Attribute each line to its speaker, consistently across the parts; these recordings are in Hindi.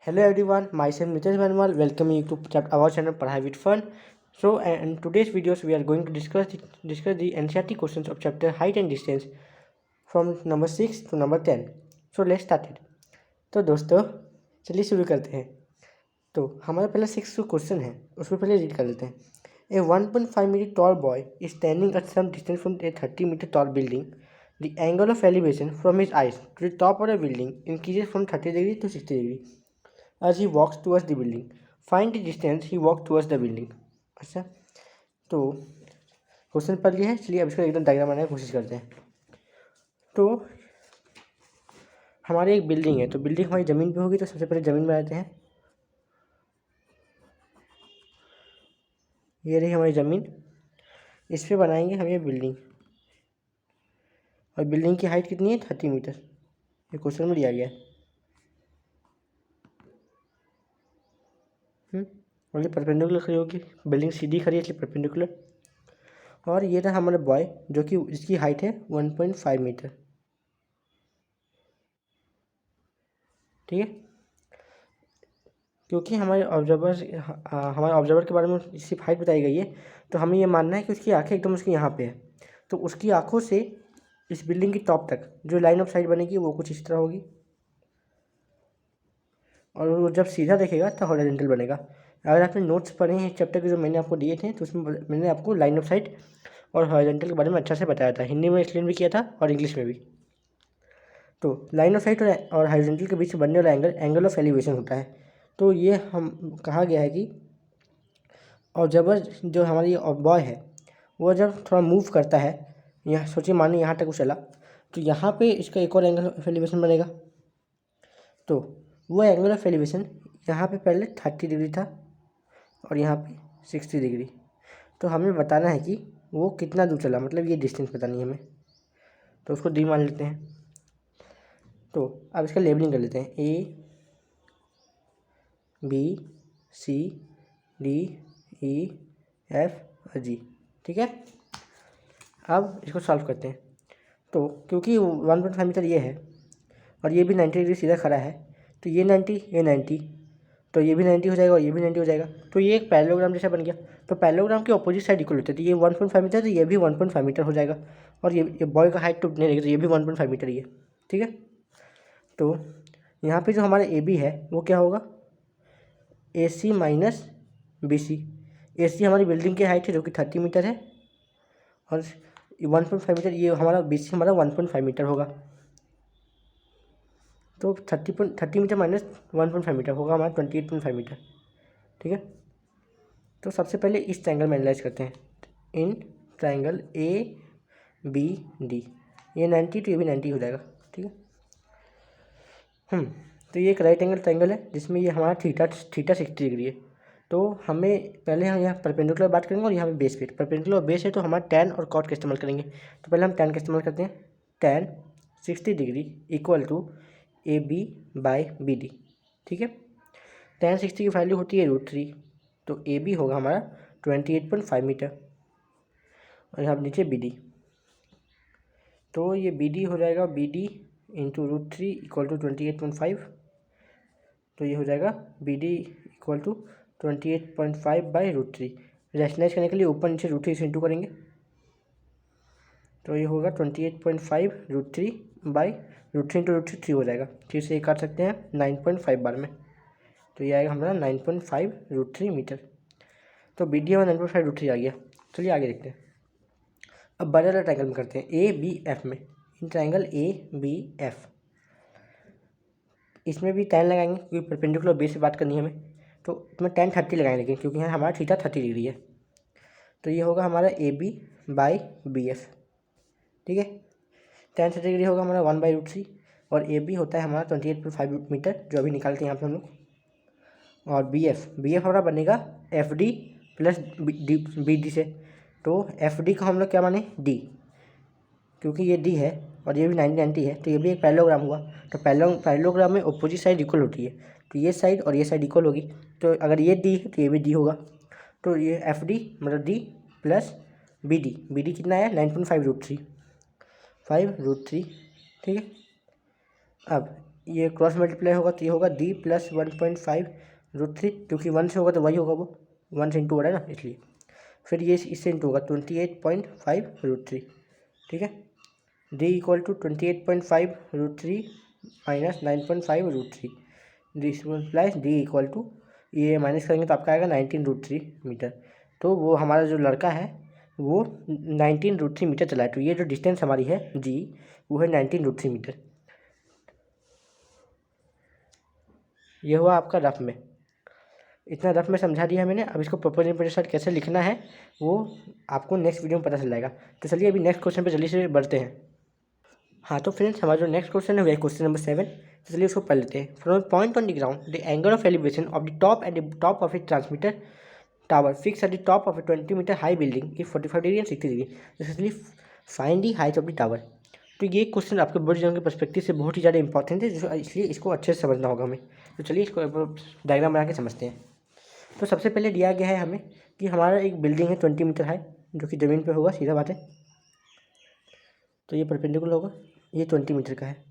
Speaker 1: Hello everyone, myself Nitesh Vermal. Welcome you to our channel Padhai with Fun. So, in today's videos, we are going to discuss the NCERT questions of chapter Height and Distance from number 6 to number 10. So let's start it. तो दोस्तों चलिए शुरू करते हैं। तो हमारा पहला 6 क्वेश्चन है, उसको पहले रीड कर लेते हैं। ए 1.5 metre tall boy is standing at some distance from a 30 meter tall building. The angle of elevation from his eyes to the top of the building increases from 30 degree to 60 degree. As he walks towards the building, find the distance he walked towards the building. अच्छा, तो क्वेश्चन पढ़ लिया है। चलिए अब इसका एकदम डायग्राम बनाने की कोशिश करते हैं। तो हमारी एक बिल्डिंग है, तो बिल्डिंग हमारी ज़मीन पे होगी, तो सबसे पहले ज़मीन बनाते हैं। ये रही हमारी ज़मीन, इस पर बनाएंगे हम ये बिल्डिंग। और बिल्डिंग की हाइट कितनी है? 30 मीटर। ये क्वेश्चन में दिया गया है। और ये परपेंडिकुलर खड़ी होगी, बिल्डिंग सीधी खड़ी है इसलिए परपेंडिकुलर। और ये रहा हमारा बॉय जो कि इसकी हाइट है 1.5 मीटर। ठीक है, क्योंकि हमारे ऑब्जर्वर के बारे में सिर्फ हाइट बताई गई है, तो हमें ये मानना है कि उसकी आंखें एकदम उसकी यहाँ पे है। तो उसकी आंखों से इस बिल्डिंग की टॉप तक जो लाइन ऑफ साइट बनेगी वो कुछ इस तरह होगी, और वो जब सीधा देखेगा तो हॉरिजॉन्टल बनेगा। अगर आपने नोट्स पढ़े हैं चैप्टर के जो मैंने आपको दिए थे, तो उसमें मैंने आपको लाइन ऑफ साइट और हॉरिजॉन्टल के बारे में अच्छा से बताया था। हिंदी में एक्सप्लेन भी किया था और इंग्लिश में भी। तो लाइन ऑफ साइट और हॉरिजॉन्टल के बीच बनने वाला एंगल ऑफ एलिवेशन होता है। तो ये हम कहा गया है कि ऑब्जर्वर जो हमारी बॉय है वो जब थोड़ा मूव करता है, यहाँ सोचिए मानिए यहाँ तक वो चला, तो यहाँ पे इसका एक और एंगल ऑफ एलिवेशन बनेगा। तो वो एंगल ऑफ एलिवेशन यहाँ पे पहले 30 डिग्री था और यहाँ पे 60 डिग्री। तो हमें बताना है कि वो कितना दूर चला, मतलब ये डिस्टेंस बतानी है हमें। तो उसको डी मान लेते हैं। तो अब इसका लेबलिंग कर लेते हैं। A B C D E F G. ठीक है, अब इसको सॉल्व करते हैं। तो क्योंकि 1.5 मीटर ये है और ये भी 90 डिग्री सीधा खड़ा है, तो ये 90 ये 90, तो ये भी 90 हो जाएगा और ये भी 90 हो जाएगा। तो ये एक पैरेललोग्राम जैसा बन गया। तो पैरेललोग्राम के ऑपोजिट साइड इक्वल होते हैं, तो ये 1.5 मीटर, तो ये भी 1.5 मीटर हो जाएगा। और ये बॉय का हाइट तो नहीं रहेगी, तो ये भी 1.5 मीटर ही है। ठीक है, तो यहाँ पे जो हमारा ए बी है वो क्या होगा? ए सी माइनस बी सी। ए सी हमारी बिल्डिंग की हाइट है जो कि 30 मीटर है, और 1.5 मीटर ये हमारा बी सी हमारा 1.5 मीटर होगा। तो 30 मीटर माइनस 1.5 मीटर होगा हमारा 28.5 मीटर। ठीक है, तो सबसे पहले इस ट्रायंगल में एनालाइज करते हैं। In triangle A B D, ये 90 तो ये भी 90 हो जाएगा। ठीक है, तो ये एक राइट एंगल ट्रायंगल है जिसमें ये हमारा थीटा 60 डिग्री है। तो हमें पहले हम यहाँ परपेंडिकुलर बात करेंगे और यहाँ पे बेस पे। परपेंडिकुलर और बेस है तो हमारा टैन और कॉट का इस्तेमाल करेंगे। तो पहले हम टैन का इस्तेमाल करते हैं। Tan 60 degree equal to A B by B D. ठीक है, टैन 60 की वैल्यू होती है √3, तो ए बी होगा हमारा 28.5 मीटर, और यहाँ नीचे बी डी। तो ये बी डी हो जाएगा B D into √3 equal to 28.5। तो ये हो जाएगा B D equal to 28.5 by √3। Rationalise करने के लिए ऊपर नीचे √3 से इंटू करेंगे, तो ये होगा 28.5 √3 बाई √3 इंटू √3 3 हो जाएगा। 3 से ये काट सकते हैं 9.5 बार में, तो ये आएगा हमारा 9.5 √3 मीटर। तो बी डी हमारा 9.5 √3 आ गया। चलिए आगे देखते हैं। अब बड़े वाला ट्रायंगल में करते हैं, ए बी एफ में। In triangle A B F, इसमें भी टैन लगाएंगे क्योंकि परपेंडिकुलर बेस से बात करनी है हमें। तो इसमें टैन 30 लगाएंगे, लेकिन क्योंकि यहाँ हमारा थीटा 30 डिग्री है। तो ये होगा हमारा A B by B F. ठीक है, टैन 30 डिग्री होगा हमारा 1/√3, और ए बी होता है हमारा 28.5 मीटर, जो अभी निकालते हैं यहाँ पे हम लोग। और बी एफ हमारा बनेगा F D plus B D से। तो एफ डी का हम लोग क्या माने? डी, क्योंकि ये डी है और ये भी 90 है, तो ये भी एक पैरेललोग्राम हुआ। तो पैरेललोग्राम में अपोजिट साइड इक्वल होती है, तो ये साइड और ये साइड इक्वल होगी। तो अगर ये डी है तो ये भी डी होगा। तो ये एफ डी मतलब डी प्लस बी डी कितना है? 9.5 √3 5 √3। ठीक है, अब ये क्रॉस मल्टीप्लाई होगा तो ये होगा डी प्लस 1.5√3, क्योंकि 1 से होगा तो वही होगा, वो 1 से इंटू हो रहा है ना इसलिए। फिर ये इससे इंटू होगा 28.5√3, ठीक है। D equal to 28.5√3 minus 9.5√3, this implies D equal to, ये माइनस करेंगे तो आपका आएगा 19√3 मीटर। तो वो हमारा जो लड़का है वो 19√3 मीटर चला है। तो ये जो डिस्टेंस हमारी है जी, वो है 19√3 मीटर। ये हुआ आपका रफ में, इतना रफ में समझा दिया मैंने। अब इसको प्रॉपर रिप्रेजेंटेशन कैसे लिखना है वो आपको नेक्स्ट वीडियो में पता चल जाएगा। तो चलिए अभी नेक्स्ट क्वेश्चन पे जल्दी से बढ़ते हैं। हाँ तो फ्रेंड्स, हमारा जो नेक्स्ट क्वेश्चन है वह क्वेश्चन नंबर 7। तो चलिए उसको पढ़ लेते हैं। From point on the ground the angle of elevation of the top at the top of a transmitter tower fix at the top of a 20 metre high building is 45 degree and 60 degree. इसलिए find the height of the tower. तो ये क्वेश्चन आपके बोर्ड एग्जाम के पर्सपेक्टिव से बहुत ही ज़्यादा इंपॉर्टेंट है, इसलिए इसको अच्छे से समझना होगा हमें। तो चलिए इसको डायग्राम बना के समझते हैं। तो सबसे पहले दिया गया है हमें कि हमारा एक बिल्डिंग है 20 मीटर हाई, जो कि ज़मीन पे होगा, सीधा बात है। तो ये परपेंडिकुलर होगा, ये 20 मीटर का है।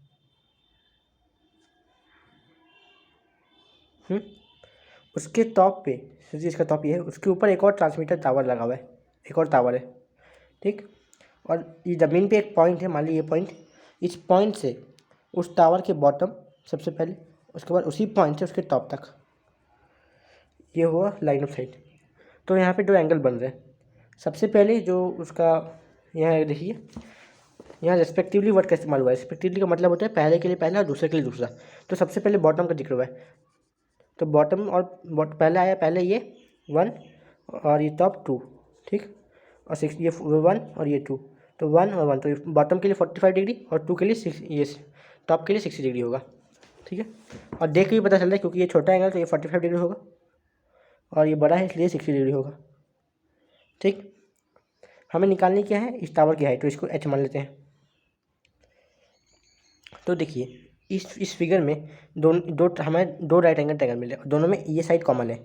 Speaker 1: उसके टॉप पे, सोचिए इसका टॉप ये है, उसके ऊपर एक और ट्रांसमीटर टावर लगा हुआ है, एक और टावर है, ठीक। और ये ज़मीन पे एक पॉइंट है, मान लीजिए ये पॉइंट, इस पॉइंट से उस टावर के बॉटम सबसे पहले, उसके बाद उसी पॉइंट से उसके टॉप तक, ये हुआ लाइन ऑफ साइट। तो यहाँ पे दो एंगल बन रहे हैं। सबसे पहले जो उसका, यहाँ देखिए, यहाँ रेस्पेक्टिवली वर्ड का इस्तेमाल हुआ है। रेस्पेक्टिवली का मतलब होता है पहले के लिए पहला और दूसरे के लिए दूसरा। तो सबसे पहले बॉटम का जिक्र हुआ है, तो बॉटम और पहले आया, पहले ये 1 और ये टॉप 2, ठीक, और 6, ये 1 और ये 2, तो 1 और 1, तो बॉटम के लिए 45 डिग्री और 2 के लिए 6, ये टॉप के लिए 60 डिग्री होगा, ठीक है। और देख के भी पता चल रहा है, क्योंकि ये छोटा एंगल तो ये 45 डिग्री होगा और ये बड़ा है इसलिए 60 डिग्री होगा, ठीक। हमें निकालनी क्या है, इस टावर की हाइट, तो इसको h मान लेते हैं। तो देखिए इस फिगर में हमें दो राइट एंगल ट्रायंगल मिले, दोनों में ये साइड कॉमन है।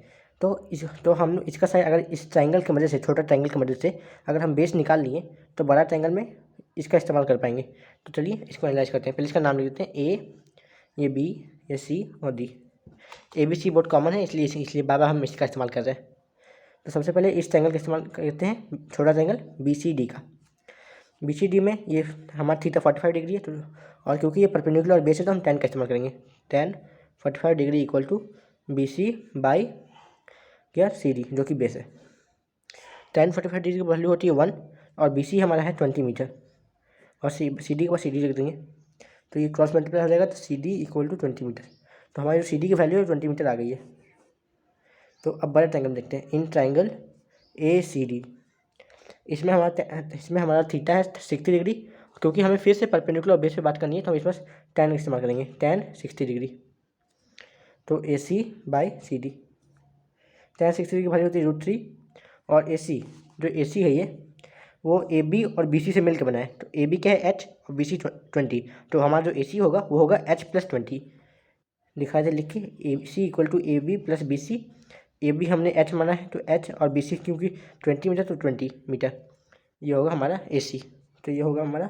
Speaker 1: तो हम इसका साइड, अगर इस ट्रायंगल की मदद से, छोटा ट्रायंगल की मदद से अगर हम बेस निकाल लिए तो बड़ा ट्रायंगल में इसका इस्तेमाल कर पाएंगे। तो चलिए इसको एनालाइज करते हैं। पहले इसका नाम लिख देते हैं ए, ये बी, ये सी और डी। ए बी सी बहुत कॉमन है, इसलिए बाबा हम इसका इस्तेमाल कर रहे हैं। तो सबसे पहले इस ट्रायंगल का इस्तेमाल करते हैं, छोटा ट्रायंगल बी सी डी का। बी सी डी में ये हमारा थीटा 45 डिग्री है, तो और क्योंकि ये परपेंडिकुलर और बेस है तो हम 10 का इस्तेमाल करेंगे। 10 45 degree equal to B C by क्या सी डी, जो कि बेस है। 10 45 डिग्री की वैल्यू होती है 1 और बी सी हमारा है 20 मीटर और सी डी के बाद सी डी लिख देंगे, तो ये क्रॉस मल्टीप्लाई हो जाएगा, तो C D equal to 20 metre. तो हमारी जो सी डी की वैल्यू है 20 मीटर आ गई है। तो अब बड़ा ट्रायंगल देखते हैं, in triangle A C D, इसमें हमारा थीटा है 60 डिग्री, क्योंकि हमें फिर से परपेंडिकुलर और बेस पे बात करनी है तो हम इसमें tan का इस्तेमाल करेंगे, tan 60 डिग्री। तो A C by C D, tan 60 degree की वैल्यू होती है √3 और ए सी, जो ए सी है ये वो ए बी और बी सी से मिलकर बना है। तो ए बी क्या है h और बी सी 20, तो हमारा जो ए सी होगा वो होगा h + 20। दिखा दे लिख के, A C equal to A B plus B C. A B हमने h माना है तो h और बी सी क्योंकि 20 मीटर तो 20 मीटर, ये होगा हमारा ए सी। तो ये होगा हमारा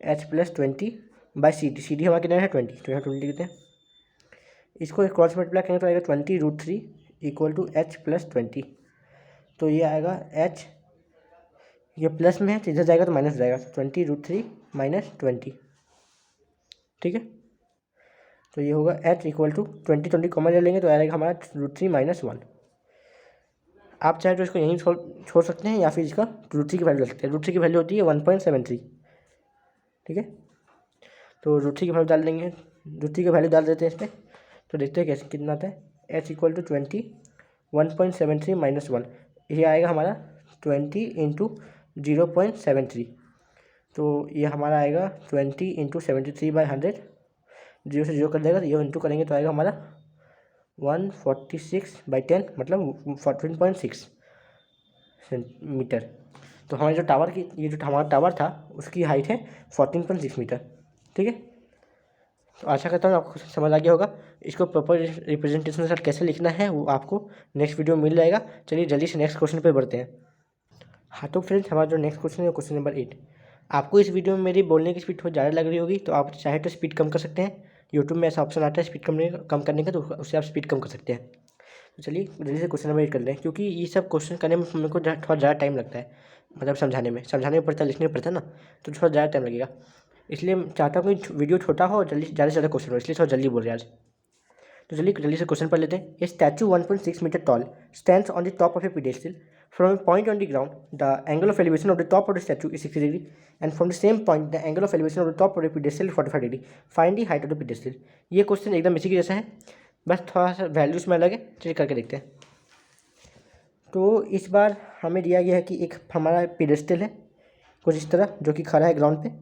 Speaker 1: h + 20 by C D. C D हमारा कितना है 20, तो यहाँ 20 लिखते हैं। इसको क्रॉस मल्टीप्लाई करेंगे तो आएगा 20√3 इक्वल टू h + 20। तो ये आएगा h, ये प्लस में है तो इधर जाएगा तो माइनस हो जाएगा, 20√3 माइनस 20, ठीक है। तो ये होगा h इक्वल टू 20 कॉमन ले लेंगे तो आएगा हमारा √3 - 1। आप चाहे तो इसको यहीं छोड़ सकते हैं या फिर इसका √3 की वैल्यू रख सकते हैं। √3 की वैल्यू होती है 1.73, ठीक है। तो √3 की वैल्यू डाल देंगे, √3 की वैल्यू डाल देते हैं इस पर, तो देखते हैं कैसे कितना आता है। h इक्वल टू 20 1.73 - 1, ये आएगा हमारा 20 × 0.73। तो ये हमारा आएगा 20 × 73/100, 0 से 0 कर देगा तो ये इंटू करेंगे तो आएगा हमारा 146/10, मतलब 14.6 मीटर। तो हमारे जो टावर की, ये जो हमारा टावर था उसकी हाइट है 14.6 मीटर, ठीक है। तो आशा करता हूँ आपको समझ आ गया होगा। इसको प्रॉपर रिप्रेजेंटेशन के साथ कैसे लिखना है वो आपको नेक्स्ट वीडियो में मिल जाएगा। चलिए जल्दी से नेक्स्ट क्वेश्चन पे बढ़ते हैं। हाँ तो फ्रेंड्स, हमारा जो नेक्स्ट क्वेश्चन है क्वेश्चन नंबर 8। आपको इस वीडियो में मेरी बोलने की स्पीड थोड़ी ज़्यादा लग रही होगी तो आप चाहे तो स्पीड कम कर सकते हैं, यूट्यूब में ऐसा ऑप्शन आता है स्पीड कम करने का, तो उससे आप स्पीड कम कर सकते हैं। तो चलिए जल्दी से क्वेश्चन नंबर 8 कर लें, क्योंकि ये सब क्वेश्चन करने में मेरे को थोड़ा ज़्यादा टाइम लगता है, मतलब समझाने में पड़ता है, लिखने में पड़ता है ना, तो थोड़ा ज़्यादा टाइम लगेगा। इसलिए मैं चाहता हूँ कि वीडियो छोटा हो और जल्दी ज़्यादा से ज़्यादा क्वेश्चन हो, इसलिए थोड़ा जल्दी बोल रहे हैं आज। तो चलिए जल्दी से क्वेश्चन पढ़ लेते हैं। A statue 1.6 metre tall stands on the top of a pedestal from a point on the ground the angle of elevation of the top of the statue is 60 degree and from the same point the angle of elevation of the top of the pedestal 45 degree, find the height of the pedestal. ये क्वेश्चन एकदम इसी के जैसा है, बस थोड़ा सा वैल्यूज में अलग है। चलिए करके देखते हैं। तो इस बार हमें दिया गया है कि एक हमारा पेडेस्टल है कुछ इस तरह, जो कि खड़ा है ग्राउंड पे,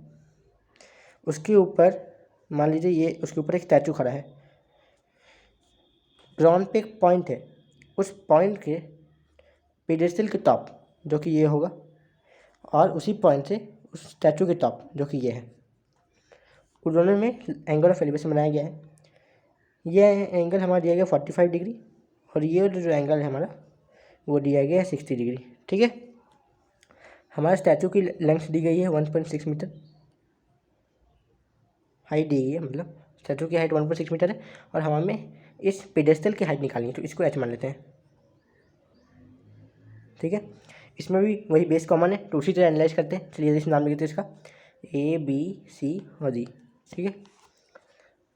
Speaker 1: उसके ऊपर मान लीजिए ये उसके ऊपर एक स्टैचू खड़ा है। ग्राउंड पे एक पॉइंट है, उस पॉइंट के पेडेस्टल के टॉप जो कि ये होगा, और उसी पॉइंट से उस स्टैचू के टॉप जो कि ये है, उन दोनों में एंगल ऑफ एलिवेशन बनाया गया है। ये एंगल हमारा दिया गया 45 डिग्री, और ये जो एंगल है हमारा वो दिया गया है 60 डिग्री। ठीक है, हमारे स्टैचू की लेंथ दी गई है 1.6 मीटर, हाइट दी गई है, मतलब स्टैचू की हाइट 1.6 मीटर है, और हमें इस पेडेस्टल की हाइट निकालनी है, तो इसको एच मान लेते हैं। ठीक है, इसमें भी वही बेस कॉमन है, तो उसी तरह एनालाइज करते हैं। चलिए जैसे नाम लिखते हैं इसका ए बी सी और डी। ठीक है,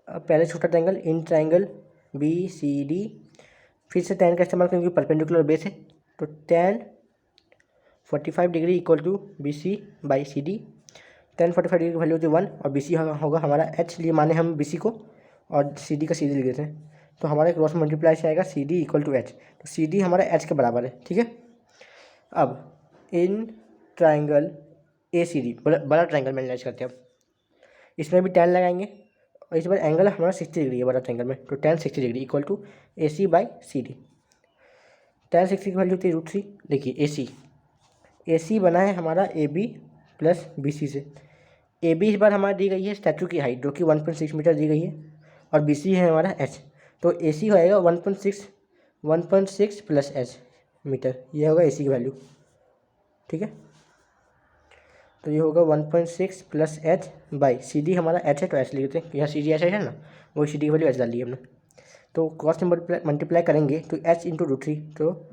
Speaker 1: अब पहले छोटा triangle, in triangle B C D, फिर से tan का इस्तेमाल करेंगे, परपेंडिकुलर बेस है, तो tan 45 degree equal to B C by C D. tan 45 degree की वैल्यू होती है 1, और बी सी होगा हमारा h, लिए माने हम बी सी को, और सी डी का सी डी लिख देते हैं, तो हमारा क्रॉस मल्टीप्लाई से आएगा C D equal to H, तो सी डी हमारा एच के बराबर है। ठीक है, अब in triangle A C D, बड़ा ट्राइंगल में एनालाइज करते हैं। अब इसमें भी tan लगाएंगे, और इस बार एंगल हमारा 60 डिग्री है बड़ा ट्राइंगल में, तो tan 60 degree equal to A C by C D. tan 60 की वैल्यू होती है √3। देखिए ए सी बना है हमारा A B plus B C से। ए बी इस बार हमारा दी गई है स्टैचू की हाइट, जो कि 1.6 मीटर दी गई है, और बी सी है हमारा एच, तो ए सी होएगा 1.6 प्लस एच मीटर, ये होगा ए सी की वैल्यू। ठीक है, तो ये होगा 1.6 plus H by C D, हमारा एच है तो एच लिखते हैं, यहाँ सी डी एच है ना, वही सी डी की वैल्यू एच डाल दी हमने। तो क्रॉस मल्टीप्लाई करेंगे तो एच इंटू √3, तो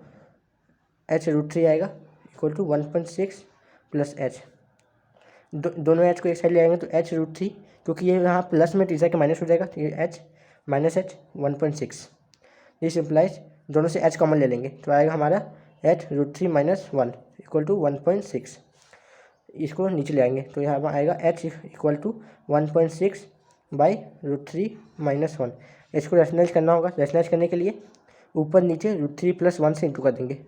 Speaker 1: एच √3 आएगा इक्वल टू 1.6 प्लस एच, दोनों एच को एक साइड ले आएंगे तो एच √3, क्योंकि ये यहाँ प्लस में टीचर के माइनस हो जाएगा, तो ये H minus H 1.6। This implies दोनों से एच कॉमन ले लेंगे, तो आएगा हमारा एच √3 माइनस 1 इक्वल टू 1.6। इसको नीचे ले आएंगे तो यहाँ पर आएगा H equal to 1.6 by √3 minus 1। इसको रैशनलाइज करना होगा, रैशनलाइज करने के लिए ऊपर नीचे √3 प्लस 1 से इंटू कर देंगे।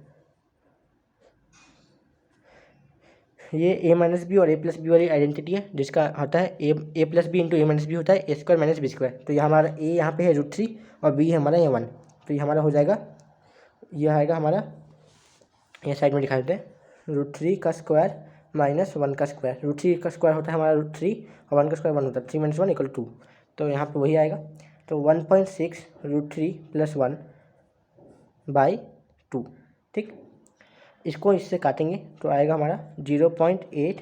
Speaker 1: ये ए माइनस बी और ए प्लस बी वाली आइडेंटिटी है, जिसका होता है ए प्लस बी इंटू ए माइनस बी होता है ए स्क्वायर माइनस बी स्क्वायर। तो ये हमारा ए यहाँ पे है √3 और बी है हमारा ये 1, तो ये हमारा हो जाएगा, ये आएगा हमारा, ये साइड में दिखा देते हैं, √3 का स्क्वायर माइनस 1 का स्क्वायर। √3 का स्क्वायर होता है हमारा √3 और 1 का स्क्वायर 1 होता है, 3 माइनस 1 इक्वल 2, तो यहाँ पे वही आएगा। तो 1.6 √3 प्लस 1 बाई 2। ठीक, इसको इससे काटेंगे तो आएगा हमारा 0.8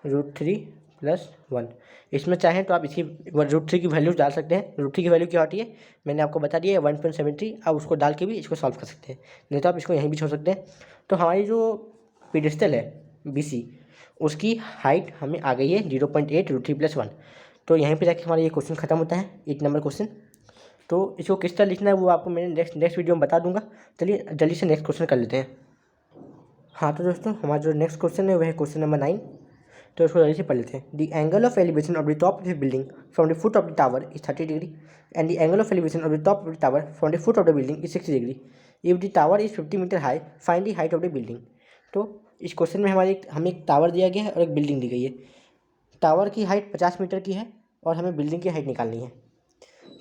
Speaker 1: √3 प्लस 1। इसमें चाहें तो आप इसकी √3 की वैल्यू डाल सकते हैं। √3 की वैल्यू क्या होती है मैंने आपको बता दिया है 1.73, आप उसको डाल के भी इसको सॉल्व कर सकते हैं, नहीं तो आप इसको यहीं भी छोड़ सकते हैं। तो हमारी जो पेडेस्टल है BC, उसकी हाइट हमें आ गई है 0.8 √3 प्लस 1। तो यहीं पर जाके हमारा ये क्वेश्चन खत्म होता है, 8 नंबर क्वेश्चन। तो इसको किस तरह लिखना है वो आपको मैंने नेक्स्ट वीडियो में बता दूंगा। चलिए जल्दी से नेक्स्ट क्वेश्चन कर लेते हैं। हाँ तो दोस्तों हमारा जो नेक्स्ट क्वेश्चन है वह है क्वेश्चन नंबर 9, तो इसको जल्दी से पढ़ लेते हैं। The angle of elevation of the top of the building from the foot of the tower is 30 degree and the angle of elevation of the top of the tower from the foot of the building is 60 degree. If the tower is 50 metre high find the height of the building. तो इस क्वेश्चन में हमें एक टावर दिया गया है और एक बिल्डिंग दी गई है। टावर की हाइट 50 मीटर की है और हमें बिल्डिंग की हाइट निकालनी है।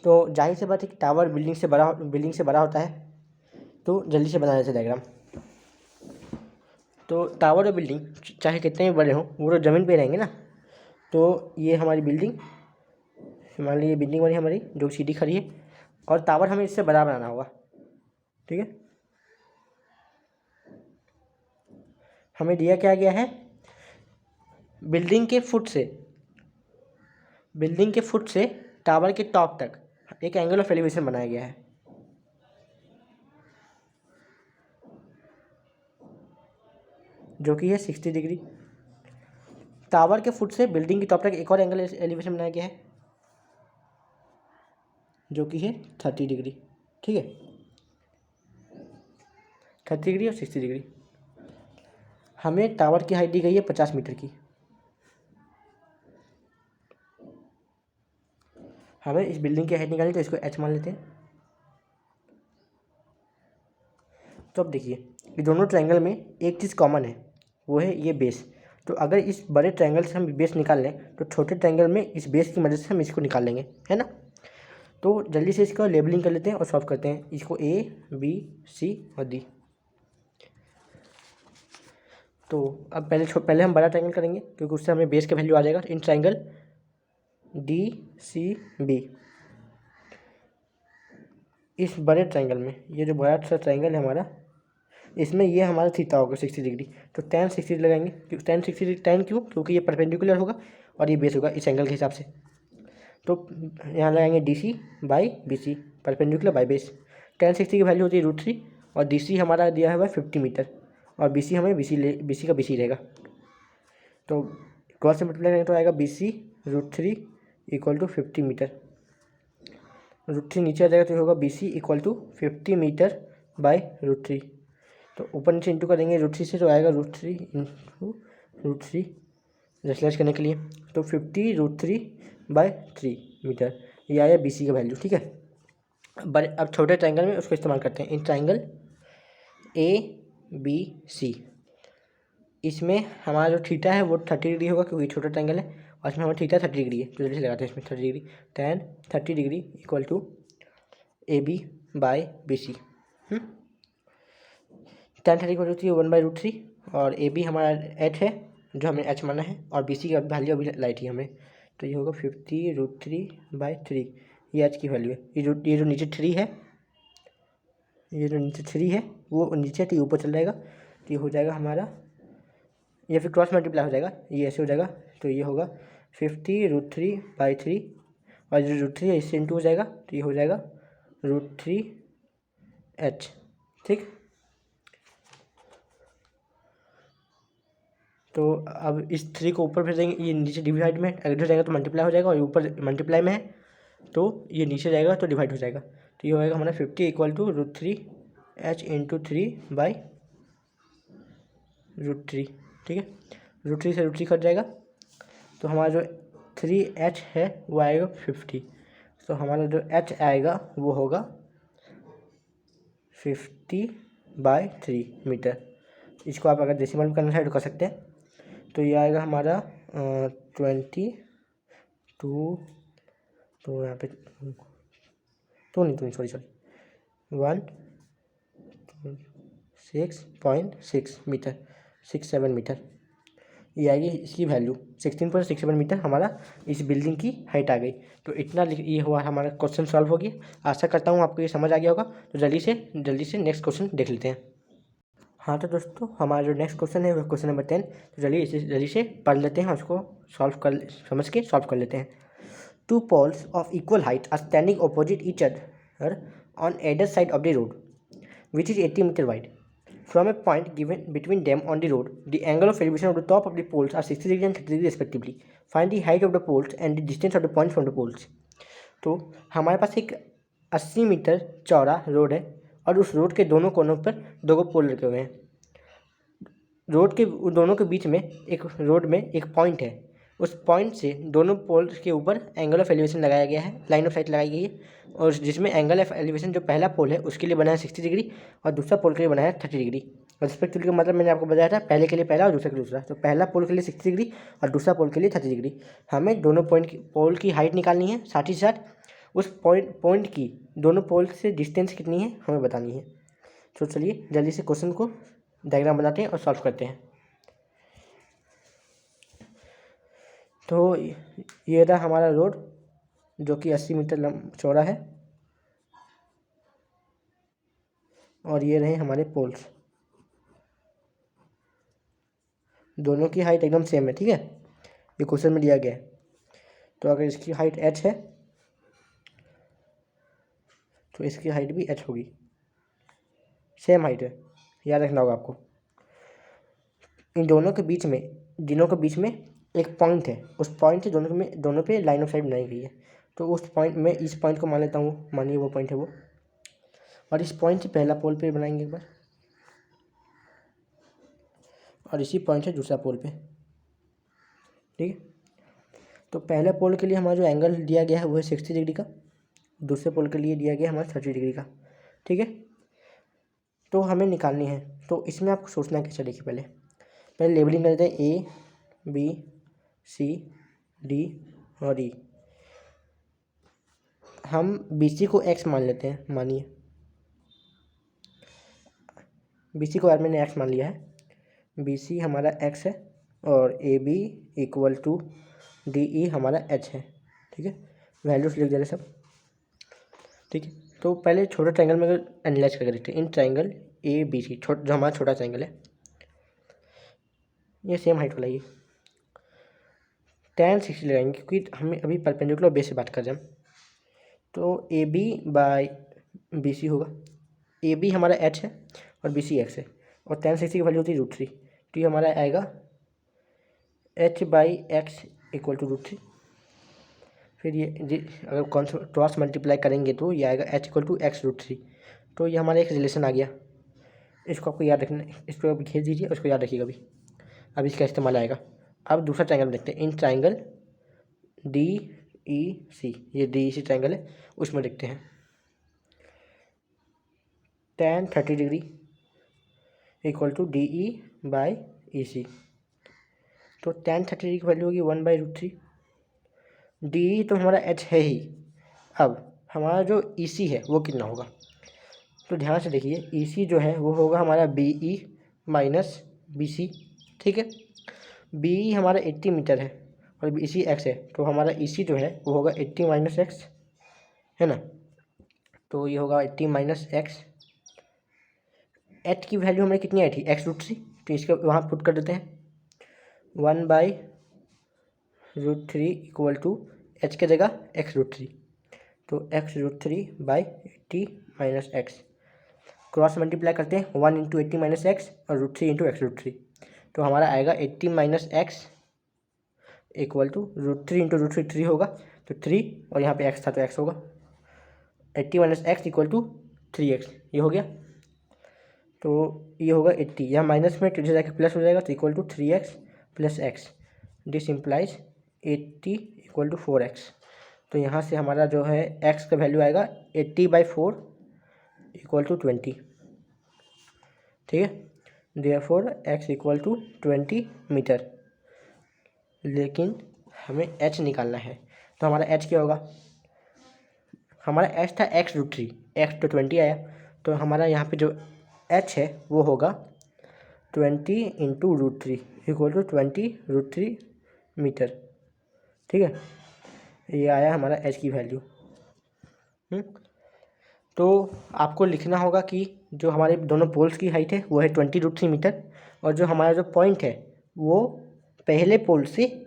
Speaker 1: तो जाहिर सी बात है कि टावर बिल्डिंग से बड़ा होता है, तो जल्दी से बना लेते डायग्राम। तो टावर और बिल्डिंग चाहे कितने भी बड़े हों वो तो ज़मीन पे रहेंगे ना। तो ये हमारी बिल्डिंग, मान लीजिए बिल्डिंग बनी हमारी जो सीधी खड़ी है, और टावर हमें इससे बड़ा बनाना होगा। ठीक है, हमें दिया क्या गया है, बिल्डिंग के फुट से टावर के टॉप तक एक एंगल ऑफ एलिवेशन बनाया गया है, जो कि है 60 डिग्री। टावर के फुट से बिल्डिंग के टॉप तक एक और एंगल एलिवेशन बनाया गया है, जो कि है 30 डिग्री। ठीक है, 30 डिग्री और 60 डिग्री। हमें टावर की हाइट दी गई है 50 मीटर की। हमें इस बिल्डिंग की हाइट निकालनी, तो इसको h मान लेते हैं। तो अब देखिए, ये दोनों ट्रायंगल में एक चीज़ कॉमन है, वो है ये बेस। तो अगर इस बड़े ट्रायंगल से हम बेस निकाल लें, तो छोटे ट्रायंगल में इस बेस की मदद से हम इसको निकाल लेंगे, है ना। तो जल्दी से इसका लेबलिंग कर लेते हैं और सॉल्व करते हैं इसको, A, B, C और D। तो अब पहले हम बड़ा ट्रायंगल करेंगे, क्योंकि उससे हमें बेस का वैल्यू आ जाएगा। इन ट्रायंगल DCB, इस बड़े ट्रायंगल में ये जो बड़ा सा ट्रायंगल है हमारा, इसमें ये हमारा थीटा होगा 60 डिग्री। तो tan 60 लगाएंगे, tan क्यों, क्योंकि ये परपेंडिकुलर होगा और ये बेस होगा इस एंगल के हिसाब से। तो यहाँ लगाएंगे DC by BC, perpendicular by base. tan 60 की वैल्यू होती है √3 और DC हमारा दिया है 50 मीटर और BC हमें BC का BC रहेगा। तो क्रॉस से मल्टीप्लाई करेंगे तो आएगा BC √3 इक्वल टू 50 मीटर। √3 नीचे आ जाएगा तो होगा BC equal to 50 metre by √3। तो ऊपर नीचे इंटू करेंगे √3 से, तो आएगा √3 इंटू √3 रेसलाइज करने के लिए। तो 50 √3 बाई 3 मीटर, ये आया BC का वैल्यू। ठीक है, अब छोटे ट्रायंगल में उसको इस्तेमाल करते हैं। इन ट्रायंगल ABC, इसमें हमारा जो थीटा है वो 30 डिग्री होगा, क्योंकि छोटा ट्रायंगल है और इसमें हमारा थीटा 30 डिग्री है। तो जल्दी से लगाते हैं इसमें 30 degree. tan 30 degree equal to AB by BC। tan 30 equal to 1/√3 और AB हमारा h है, जो हमें h माना है, और BC का वैल्यू अभी लाइट ही हमें। तो ये होगा 50 √3/3, ये h की वैल्यू है। ये जो नीचे 3 है, ये जो नीचे 3 है वो नीचे, तो ऊपर चल जाएगा। तो ये हो जाएगा हमारा, या फिर क्रॉस मल्टीप्लाई हो जाएगा, ये ऐसे हो जाएगा। तो ये होगा 50 √3/3 और जो √3 है इससे इंटू हो जाएगा, तो ये हो जाएगा √3h। ठीक, तो अब इस 3 को ऊपर भेज देंगे, ये नीचे डिवाइड में अगर जाएगा तो मल्टीप्लाई हो जाएगा, और ऊपर मल्टीप्लाई में है तो ये नीचे जाएगा तो डिवाइड हो जाएगा। तो ये होएगा हमारा 50 इक्वल टू √3h इंटू 3/√3। ठीक है, √3 से √3 कट जाएगा, तो हमारा जो 3h है वो आएगा 50। तो हमारा जो h आएगा वो होगा 50/3 मीटर। इसको आप अगर डेसिमल में करना है तो कर सकते हैं। तो ये आएगा हमारा 22, तो यहाँ पे तो नहीं सॉरी 106.6 मीटर, 67 मीटर, ये आएगी इसकी वैल्यू। 16.67 मीटर हमारा इस बिल्डिंग की हाइट आ गई। तो इतना ये हुआ हमारा क्वेश्चन सॉल्व हो गया। आशा करता हूँ आपको ये समझ आ गया होगा। तो जल्दी से नेक्स्ट क्वेश्चन देख लेते हैं। हाँ तो दोस्तों, हमारा जो नेक्स्ट क्वेश्चन है वो क्वेश्चन नंबर 10। तो जल्दी से पढ़ लेते हैं, उसको समझ के सॉल्व कर लेते हैं। 2 poles of equal height are standing opposite each other on either side of the road, which is 80 meter wide. From a point given between them on the road, the angle of elevation of the top of the poles are 60 degree and 30 degree respectively. Find the height of the poles and the distance of the points from the poles. तो हमारे पास एक 80 मीटर चौड़ा रोड है और उस रोड के दोनों कोनों पर दो पोल रखे हुए हैं। रोड के दोनों के बीच में रोड में एक पॉइंट है। उस पॉइंट से दोनों पोल के ऊपर एंगल ऑफ एलिवेशन लगाया गया है, लाइन ऑफ साइट लगाई गई है, और जिसमें एंगल ऑफ एलिवेशन जो पहला पोल है उसके लिए बना है 60 डिग्री और दूसरा पोल के लिए बना है 30 डिग्री। रिस्पेक्टिवली का मतलब मैंने आपको बताया था, पहले के लिए पहला और दूसरे के लिए दूसरा। तो पहला पोल के लिए 60 डिग्री और दूसरा पोल के लिए 30 डिग्री। हमें दोनों पोल की हाइट निकालनी है, साथ ही साथ उस पॉइंट की दोनों पोल से डिस्टेंस कितनी है हमें बतानी है। तो चलिए जल्दी से क्वेश्चन को डायग्राम बनाते हैं और सॉल्व करते हैं। तो ये रहा हमारा रोड जो कि 80 मीटर चौड़ा है, और ये रहे हमारे पोल्स, दोनों की हाइट एकदम सेम है। ठीक है, ये क्वेश्चन में दिया गया है। तो अगर इसकी हाइट h है तो इसकी हाइट भी h होगी, सेम हाइट है, याद रखना होगा आपको। इन दोनों के बीच में एक पॉइंट है, उस पॉइंट से दोनों पे लाइन ऑफ साइट बनाई गई है। तो उस पॉइंट में इस पॉइंट को मान लेता हूँ, मानिए वो पॉइंट है वो, और इस पॉइंट से पहला पोल पे बनाएंगे एक बार, और इसी पॉइंट से दूसरा पोल पे, ठीक है। तो पहले पोल के लिए हमारा जो एंगल दिया गया है वो है 60 डिग्री का, दूसरे पोल के लिए दिया गया है हमारा 30 डिग्री का, ठीक है। तो हमें निकालनी है, तो इसमें आपको सोचना कैसे, देखिए पहले लेबलिंग कर देते हैं ए बी सी डी और ई। हम बी सी को एक्स मान लेते हैं, मानिए बी सी को मैंने एक्स मान लिया है, बी सी हमारा एक्स है और A B equal to D E हमारा एच है, ठीक है। वैल्यूज लिख दे रहे सब, ठीक है। तो पहले छोटा ट्रायंगल में एनालाइज करके देखते हैं। इन ट्रायंगल ए बी सी, जो हमारा छोटा ट्रायंगल है, ये सेम हाइट वाला, ये tan 60 लगाएंगे क्योंकि हमें अभी परपेंडिकुलर बेस से बात कर रहे हैं हम। तो A B by B C होगा, ए बी हमारा एच है और बी सी एक्स है, और tan 60 की वैल्यू होती है √3, तो ये हमारा आएगा h by X equal to √3। फिर ये अगर क्रॉस मल्टीप्लाई करेंगे तो ये आएगा h इक्वल टू एक्स √3। तो ये हमारा एक रिलेशन आ गया, इसको आपको याद रखना, इसको आप खींच दीजिए, उसको याद रखिएगा अभी इसका इस्तेमाल आएगा। अब दूसरा ट्रायंगल देखते हैं, इन ट्रायंगल डी ई सी, ये डी ई सी ट्रायंगल है, उसमें देखते हैं tan 30 degree equal to D E by E C. तो tan 30 डिग्री की वैल्यू होगी 1/√3, डी ई तो हमारा h है ही। अब हमारा जो ई सी है वो कितना होगा, तो ध्यान से देखिए, ई सी जो है वो होगा हमारा B E minus B C, ठीक है। बी ई हमारा 80 मीटर है और बी सी एक्स है, तो हमारा ई सी जो है वो होगा 80 माइनस एक्स, है ना। तो ये होगा 80 माइनस एक्स, एच की वैल्यू हमें कितनी आई थी, x√3, तो इसके वहाँ पुट कर देते हैं 1/√3 इक्वल टू एच के जगह x√3, तो x√3 by 80 minus x, cross multiply करते हैं 1 इंटू 80 माइनस एक्स और √3 इंटू x√3, तो हमारा आएगा 80 minus X equal to √3 into √3 3 होगा, तो 3 और यहाँ पे x था तो x होगा, 80 minus X equal to 3x, ये हो गया। तो ये होगा 80, यहाँ माइनस में तुझे जाके प्लस हो जाएगा, तो equal to 3x plus X, this implies 80 equal to 4x। तो यहाँ से हमारा जो है x का वैल्यू आएगा 80/4 इक्वल टू 20, ठीक है। Therefore x equal to 20 metre. लेकिन हमें h निकालना है, तो हमारा h क्या होगा, हमारा h था x√3, x तो 20 आया, तो हमारा यहाँ पे जो h है वो होगा 20 इंटू √3 इक्वल टू 20√3 मीटर, ठीक है। ये आया हमारा h की वैल्यू। तो आपको लिखना होगा कि जो हमारे दोनों पोल्स की हाइट है वो है 20√3 मीटर, और जो हमारा जो पॉइंट है वो पहले पोल से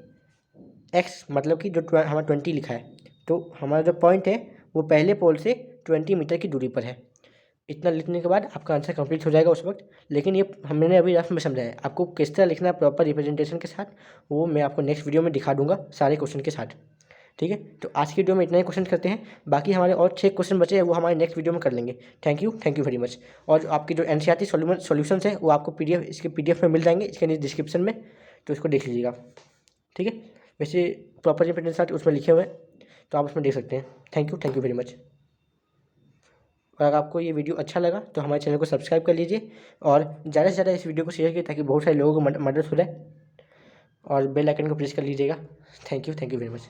Speaker 1: x, मतलब कि जो हमारा 20 लिखा है, तो हमारा जो पॉइंट है वो पहले पोल से 20 मीटर की दूरी पर है। इतना लिखने के बाद आपका आंसर कंप्लीट हो जाएगा उस वक्त। लेकिन ये हमने अभी रफ में समझाया, आपको किस तरह लिखना है प्रॉपर रिप्रेजेंटेशन के साथ, वो मैं आपको नेक्स्ट वीडियो में दिखा दूंगा सारे क्वेश्चन के साथ, ठीक है। तो आज की वीडियो में इतना ही क्वेश्चन करते हैं, बाकी हमारे और 6 क्वेश्चन बचे हैं वो हमारे नेक्स्ट वीडियो में कर लेंगे। Thank you very much. और आपकी जो एनसीईआरटी सॉल्यूशंस है वो आपको पीडीएफ, इसके पीडीएफ में मिल जाएंगे इसके नीचे डिस्क्रिप्शन में, तो इसको देख लीजिएगा, ठीक है। वैसे प्रॉपर रिप्रेजेंटेशन उसमें लिखे हुए हैं, तो आप उसमें देख सकते हैं। Thank you very much. और अगर आपको ये वीडियो अच्छा लगा तो हमारे चैनल को सब्सक्राइब कर लीजिए और ज़्यादा से ज़्यादा इस वीडियो को शेयर कीजिए ताकि बहुत सारे लोगों को मदद हो जाए, और बेल आइकन को प्रेस कर लीजिएगा। Thank you very much.